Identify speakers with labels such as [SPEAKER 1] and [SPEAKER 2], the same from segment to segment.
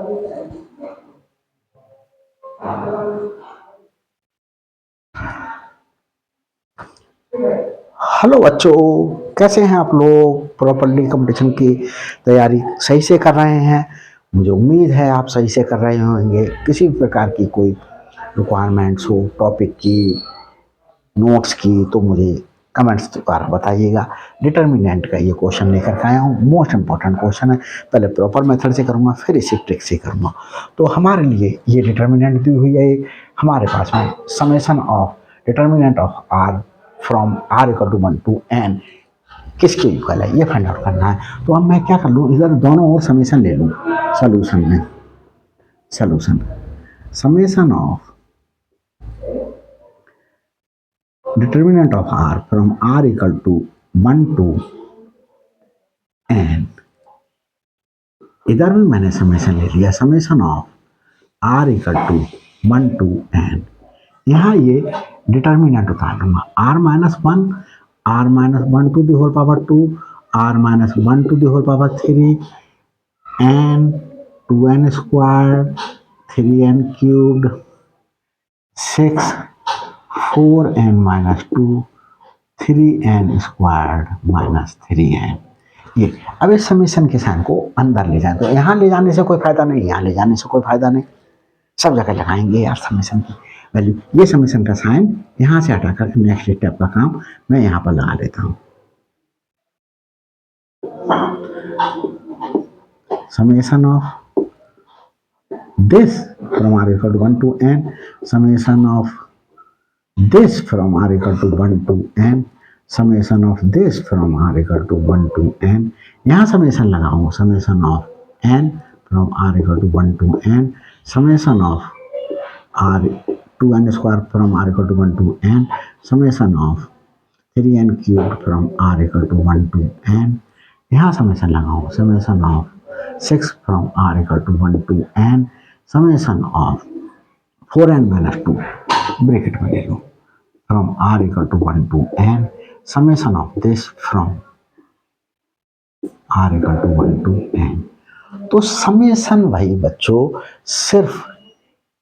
[SPEAKER 1] Hello बच्चों, कैसे हैं आप लोग? प्रॉपर्ली कंपटीशन की तैयारी सही से कर रहे हैं? मुझे उम्मीद है आप सही से कर रहे होंगे। किसी भी प्रकार की कोई रिक्वायरमेंट्स हो टॉपिक की, नोट्स की, तो मुझे कमेंट्स द्वारा बताइएगा। डिटर्मिनेंट का ये क्वेश्चन लेकर के आया हूँ, मोस्ट इंपॉर्टेंट क्वेश्चन है। पहले प्रॉपर मेथड से करूँगा, फिर इसी ट्रिक से करूँगा। तो हमारे लिए ये डिटर्मिनेंट दी हुई है, हमारे पास में summation of determinant of r from r equal to 1 to n किसके इक्वल है, ये फाइंड आउट करना है। तो अब मैं क्या कर लूँ, इधर दोनों ओर समेशन ले लूँ। सोल्यूशन में summation of determinant of r from r equal to 1 to n, इधर भी मैंने समेशन ले लिया, summation of r equal to 1 to n. यहाँ ये डिटर्मिनेंट उतार लूंगा, r minus one to the whole power 2, r minus 1 to the whole power 3, n 2n square 3n cubed 6 4n minus 2 3n square minus 3n। ये अब इस summation के sign को अंदर ले जाए, तो यहाँ ले जाने से कोई फायदा नहीं, यहाँ ले जाने से कोई फायदा नहीं, सब जगह लगाएंगे यार समीशन की वैल्यू। ये समीशन का साइन यहाँ से हटा कर नेक्स्ट स्टेप का काम मैं यहाँ पर लगा लेता हूँ। Summation of this from r equal to 1 to n, summation of this from r equal to 1 to n, summation of this from r equal to 1 to n। यहाँ समेशन लगाऊंगा, summation of n from r equal to 1 to n, summation of r 2n square from r equal to 1 to n, summation of 3n cube from r equal to 1 to n। यहाँ summation लगाऊंगा, summation of 6 from r equal to 1 to n, summation of 4n minus 2 bracket में ले लो from r equal to 1 to n, summation of this from r equal to 1 to n। तो समेशन भाई बच्चों सिर्फ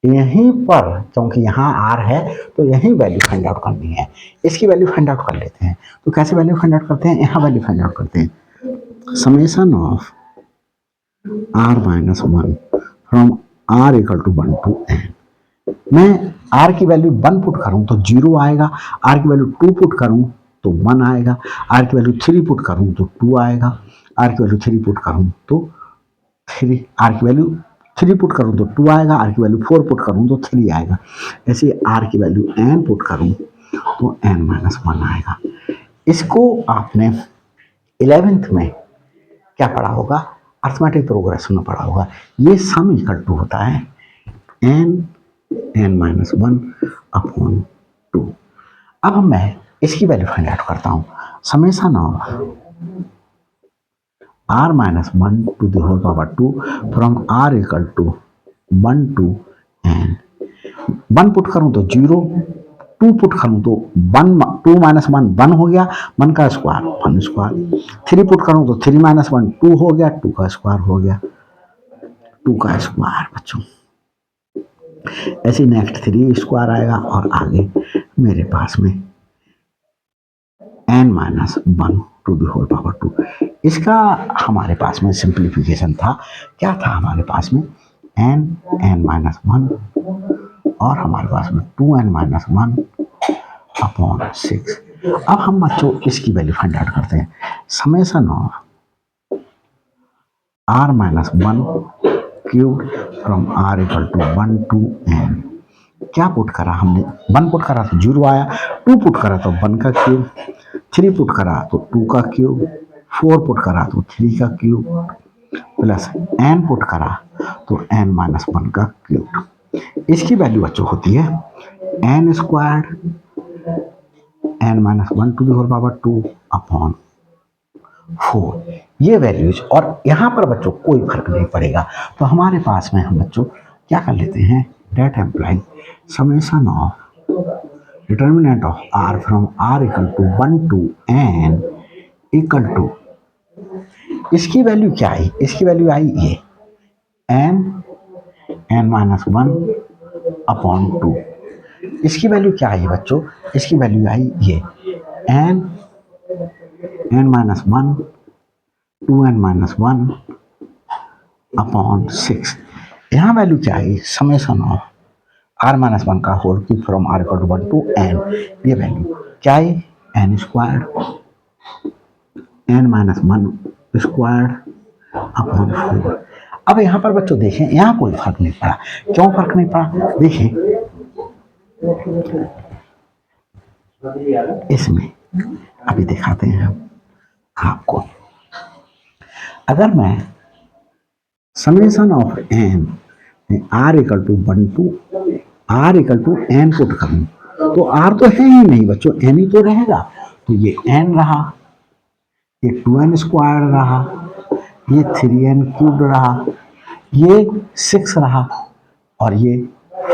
[SPEAKER 1] यहीं पर, क्योंकि यहाँ आर है तो यहीं वैल्यू फाइंड आउट करनी है, इसकी वैल्यू फाइंड आउट कर लेते हैं। तो कैसे वैल्यू फाइंड आउट करते हैं, यहाँ वैल्यू फाइंड आउट करते हैं। Summation of r minus 1 from r equal to 1 to n। मैं आर की वैल्यू 1 पुट करूं तो 0 आएगा, आर की वैल्यू 2 पुट करूं तो 1 आएगा, आर की वैल्यू 3 पुट करूं तो 2 आएगा, आर की वैल्यू 3 पुट करूं तो 3, आर की वैल्यू 3 पुट करूं तो 2 आएगा, आर की वैल्यू 4 पुट करूं तो 3 आएगा। ऐसे आर की वैल्यू n पुट करूं तो n माइनस 1 आएगा। इसको आपने 11th में क्या पढ़ा होगा, अर्थमेटिक प्रोग्रेशन में पढ़ा होगा। ये सम इक्वल टू होता है n माइनस 1 अपॉन 2। अब मैं इसकी वैल्यू फाइंड आउट करता हूँ, summation of r minus 1 to the whole power 2 from r equal to 1 to n। 1 put करूं तो 0, 2 पुट करूं तो 1, 2 माइनस 1 1 हो गया, 1 का स्क्वायर 1 स्क्वायर, 3 पुट करूं तो 3 माइनस 1 2 हो गया, 2 का स्क्वायर हो गया, 2 का स्क्वायर बच्चों। ऐसे नेक्स्ट 3 स्क्वायर आएगा और आगे मेरे पास में n minus 1 to the whole power 2। इसका हमारे पास में सिंप्लीफिकेशन था, क्या था हमारे पास में n माइनस 1 और हमारे पास में 2n माइनस 1 अपॉन 6। अब हम बच्चों इसकी वैल्यू फाइंड आउट करते हैं, summation of r minus 1 cube from r equal to 1 to n। क्या पुट करा हमने, 1 पुट करा तो 0 आया, 2 पुट करा तो 1 का क्यूब, 3 पुट करा तो 2 का क्यूब, 4 पुट करा तो 3 का क्यूब, प्लस n पुट करा तो n माइनस 1 का क्यूब। इसकी वैल्यू बच्चों होती है n square n minus 1 to the whole power 2 upon 4। ये वैल्यूज, और यहाँ पर बच्चों कोई फर्क नहीं पड़ेगा। तो हमारे पास में हम बच्चों क्या कर लेते हैं, det employing summation of determinant of r from r equal to 1 to n equal to, इसकी वैल्यू क्या आई, इसकी वैल्यू आई ये n minus one upon two. इसकी वैल्यू क्या आई बच्चों, इसकी वैल्यू आई ये n minus one 2n minus one upon 6। यहाँ वैल्यू क्या आई, summation of r minus one का whole cube from r equal to 1 to n। ये वैल्यू क्या आई, n square n minus one square upon 4। अब यहाँ पर बच्चों देखें, यहाँ कोई फर्क नहीं पड़ा। क्यों फर्क नहीं पड़ा, देखें इसमें अभी दिखाते हैं हम आपको। अगर मैं summation of n r equal to 1 to r equal to n put करूं तो r तो है ही नहीं बच्चों, n ही तो रहेगा। तो ये n रहा, ये 2n स्क्वायर रहा, ये 3n क्यूब रहा, ये 6 रहा, और ये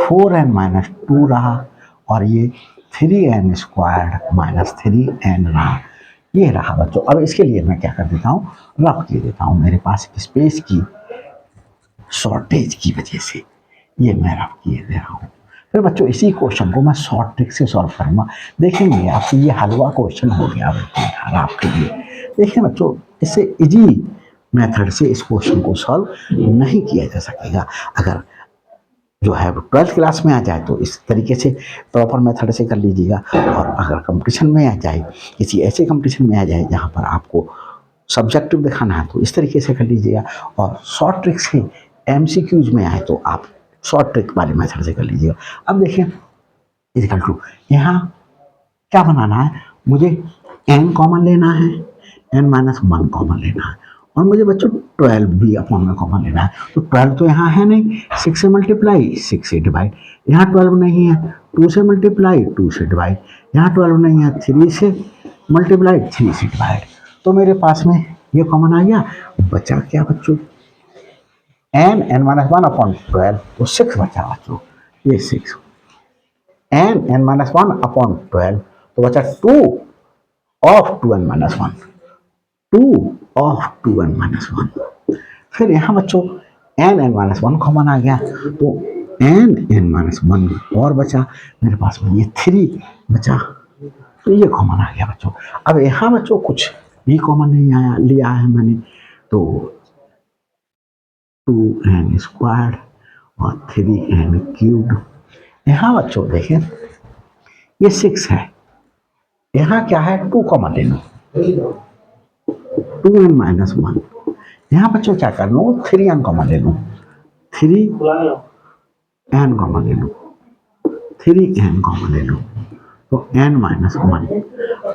[SPEAKER 1] 4n माइनस 2 रहा, और ये 3n स्क्वायर माइनस 3n रहा। ये रहा बच्चों। अब इसके लिए मैं क्या कर देता हूँ, रफ किए देता हूँ। मेरे पास स्पेस की शॉर्टेज की वजह से ये मैं रफ किए दे रहा हूँ। फिर बच्चों इसी क्वेश्चन को मैं शॉर्ट ट्रिक से सॉल्व करूँगा। देखेंगे आपको ये हलवा क्वेश्चन हो गया बच्चों आपके लिए। देखिए बच्चों, इससे इजी मेथड से इस क्वेश्चन को सॉल्व नहीं किया जा सकेगा। अगर जो है 12th क्लास में आ जाए तो इस तरीके से प्रॉपर मेथड से कर लीजिएगा, और अगर कंपटीशन में आ जाए, किसी ऐसे कंपटीशन में आ जाए जहाँ पर आपको सब्जेक्टिव दिखाना है तो इस तरीके से कर लीजिएगा, और शॉर्ट ट्रिक से MCQs में आए तो आप शॉर्ट ट्रिक वाले मेथड से कर लीजिएगा। अब देखिए इक्वल टू यहाँ क्या बनाना है, मुझे n कॉमन लेना है, n माइनस वन कॉमन लेना है, और मुझे बच्चों 12 भी अपॉन में कॉमन लेना है। तो 12 तो यहाँ है नहीं, 6 से मल्टीप्लाई 6 से डिवाइड, यहाँ 12 नहीं है, 2 से मल्टीप्लाई 2 से डिवाइड, यहाँ 12 नहीं है, 3 से मल्टीप्लाई 3 से डिवाइड। तो मेरे पास में ये कॉमन आ गया। बचा क्या बच्चों, n माइनस वन अपॉन 12, तो 6 बचा बच्चों, ये 6 n माइनस वन अपॉन 12, तो बचा 2 of 2n minus one, 2 of 2n minus one. फिर यहाँ बच्चों n माइनस वन कॉमन आ गया, तो n माइनस वन और बचा मेरे पास में, ये 3 बचा, तो ये कॉमन आ गया बच्चों। अब यहाँ बच्चों कुछ भी कॉमन नहीं आया, लिया है मैंने, तो 2n स्क्वायर और 3n क्यूब। यहाँ बच्चों देखें ये 6 है, यहाँ क्या है, 2 कॉमन ले लो, 2n माइनस वन। यहाँ बच्चों क्या कर लो, 3n कॉमन ले लो, 3n कॉमन ले लो, 3n कॉमन ले लो, तो n माइनस वन।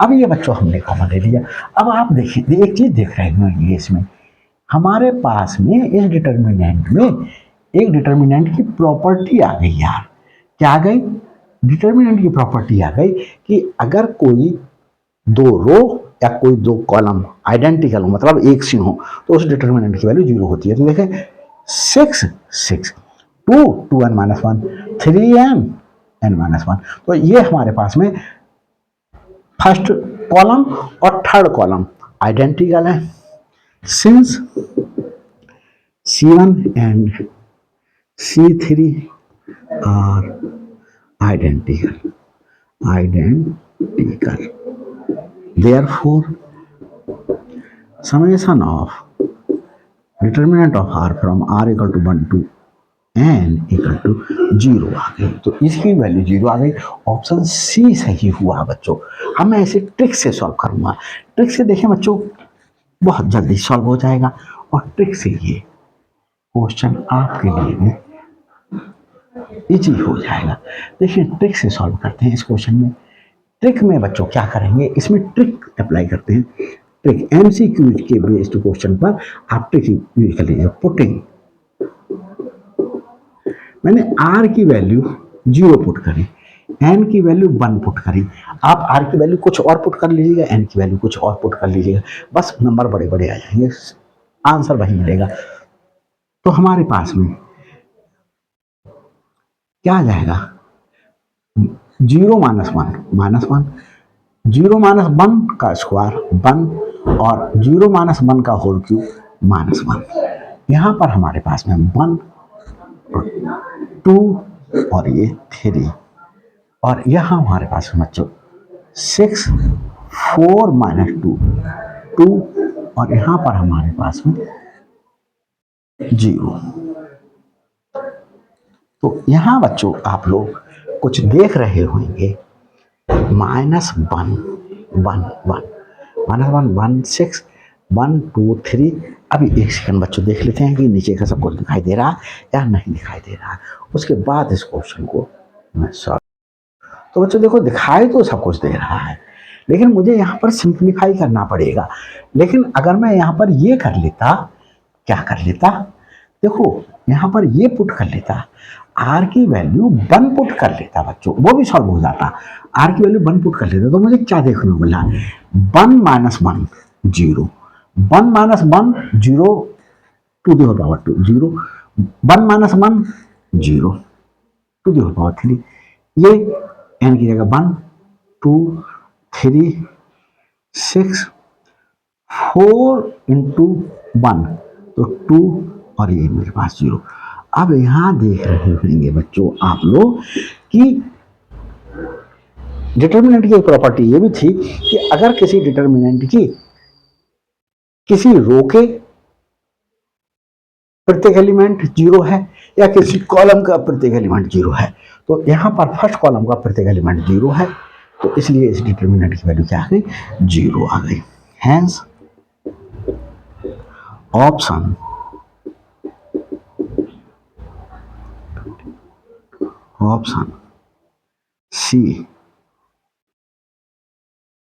[SPEAKER 1] अब ये बच्चों हमने कॉमन ले लिया। अब आप देखिए एक चीज देख रहे होंगे, इसमें हमारे पास में इस डिटर्मिनेंट में एक डिटर्मिनेंट की प्रॉपर्टी आ गई यार। क्या आ गई, डिटर्मिनेंट की प्रॉपर्टी आ गई कि अगर कोई दो रो या कोई दो कॉलम आइडेंटिकल हो, मतलब एक सी हो, तो उस डिटर्मिनेंट की वैल्यू 0 होती है। तो देखें 6 6 2 2n minus one, 3n n minus one. तो ये हमारे पास में फर्स्ट कॉलम और थर्ड कॉलम आइडेंटिकल है। Since C1 and C3 are identical, therefore summation of determinant of r from r equal to 1 to n equal to 0 आ गई। तो इसकी वैल्यू 0 आ गई। ऑप्शन सी सही हुआ बच्चों। अब मैं इसे ट्रिक से सॉल्व करूंगा। ट्रिक से देखें बच्चों, बहुत जल्दी सॉल्व हो जाएगा, और ट्रिक से ये क्वेश्चन आपके लिए भी इजी हो जाएगा। देखिए ट्रिक से सॉल्व करते हैं इस क्वेश्चन में। ट्रिक में बच्चों क्या करेंगे, इसमें ट्रिक अप्लाई करते हैं। ट्रिक MCQ के बेस्ड क्वेश्चन पर आप ट्रिक यूज कर लीजिए। पुटिंग, मैंने r की वैल्यू 0 पुट करी, n की वैल्यू 1 पुट करी। आप r की वैल्यू कुछ और पुट कर लीजिएगा, n की वैल्यू कुछ और पुट कर लीजिएगा, बस नंबर बड़े बड़े आ जाएंगे, आंसर वही मिलेगा। तो हमारे पास में क्या आ जाएगा, 0 माइनस वन, 0 माइनस वन का स्क्वायर 1, और 0 माइनस वन का होल क्यूब -1। यहाँ पर हमारे पास में 1 2 और ये 3, और यहाँ हमारे पास में बच्चों 6 4 माइनस 2 2, और यहाँ पर हमारे पास में 0। तो यहाँ बच्चों आप लोग कुछ देख रहे होंगे, -1 1 1 -1 1 6 1 2 3। अभी एक सेकंड बच्चों देख लेते हैं कि नीचे का सब कुछ दिखाई दे रहा है या नहीं दिखाई दे रहा है, उसके बाद इस क्वेश्चन को मैं सॉल्व। तो बच्चों देखो, दिखाई तो सब कुछ दे रहा है, लेकिन मुझे यहाँ पर सिंप्लीफाई करना पड़ेगा। लेकिन अगर मैं यहाँ पर ये कर लेता, क्या कर लेता, देखो यहाँ पर ये पुट कर लेता, आर की वैल्यू 1 पुट कर लेता बच्चों, वो भी सॉल्व हो जाता। आर की वैल्यू 1 पुट कर लेता तो मुझे क्या देखने को मिला, 1 - 1 0, 1 - 1 0 to the power 2 0, 1 - 1 0 to the power 3। ये n की जगह 1 2 3 6 4 इंटू 1 तो 2, और ये मेरे पास 0। अब यहां देख रहे होंगे बच्चों आप लोग कि डिटर्मिनेंट की एक प्रॉपर्टी ये भी थी कि अगर किसी डिटर्मिनेंट की किसी रो के प्रत्येक एलिमेंट 0 है या किसी कॉलम का प्रत्येक एलिमेंट 0 है, तो यहां पर फर्स्ट कॉलम का प्रत्येक एलिमेंट 0 है, तो इसलिए इस डिटर्मिनेंट की वैल्यू क्या आ गई, 0 आ गई। Hence option C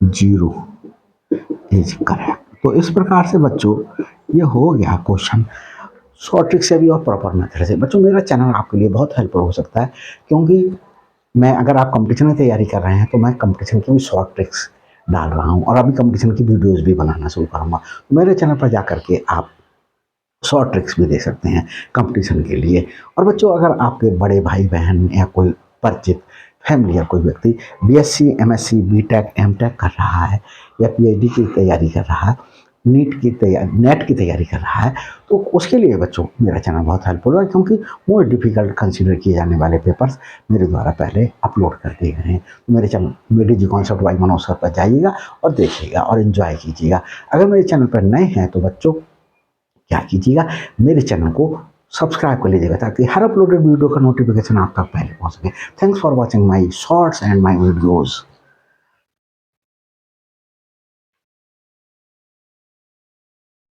[SPEAKER 1] 0 is correct. तो इस प्रकार से बच्चों ये हो गया क्वेश्चन शॉर्ट ट्रिक से भी और प्रॉपर मेथड से। बच्चों मेरा चैनल आपके लिए बहुत हेल्पफुल हो सकता है, क्योंकि मैं अगर आप कंपटीशन की तैयारी कर रहे हैं तो मैं कंपटीशन की भी शॉर्ट ट्रिक्स डाल रहा हूं, और अभी कंपटीशन की वीडियोस भी बनाना शुरू करूंगा। मेरे चैनल पर जा करके आप शॉर्ट ट्रिक्स भी दे सकते हैं कंपटीशन के लिए। और बच्चों अगर आपके बड़े भाई बहन या कोई परिचित फैमिली या कोई व्यक्ति बीएससी एमएससी बीटेक एमटेक कर रहा है या पीएचडी की तैयारी कर रहा है, नेट की तैयारी कर रहा है, तो उसके लिए बच्चों मेरा चैनल बहुत हेल्पफुल है, क्योंकि मोस्ट डिफिकल्ट कंसीडर किए जाने वाले पेपर्स मेरे द्वारा पहले अपलोड कर दिए गए हैं। तो मेरे channel Medi Concept by Manoj sir पर जाइएगा और देखिएगा और एंजॉय कीजिएगा। अगर मेरे चैनल पर नए हैं तो बच्चों क्या कीजिएगा, मेरे चैनल को सब्सक्राइब कर लीजिएगा ताकि हर अपलोडेड वीडियो का नोटिफिकेशन आप तक पहले पहुंच सके। Thanks for watching my shorts and my videos.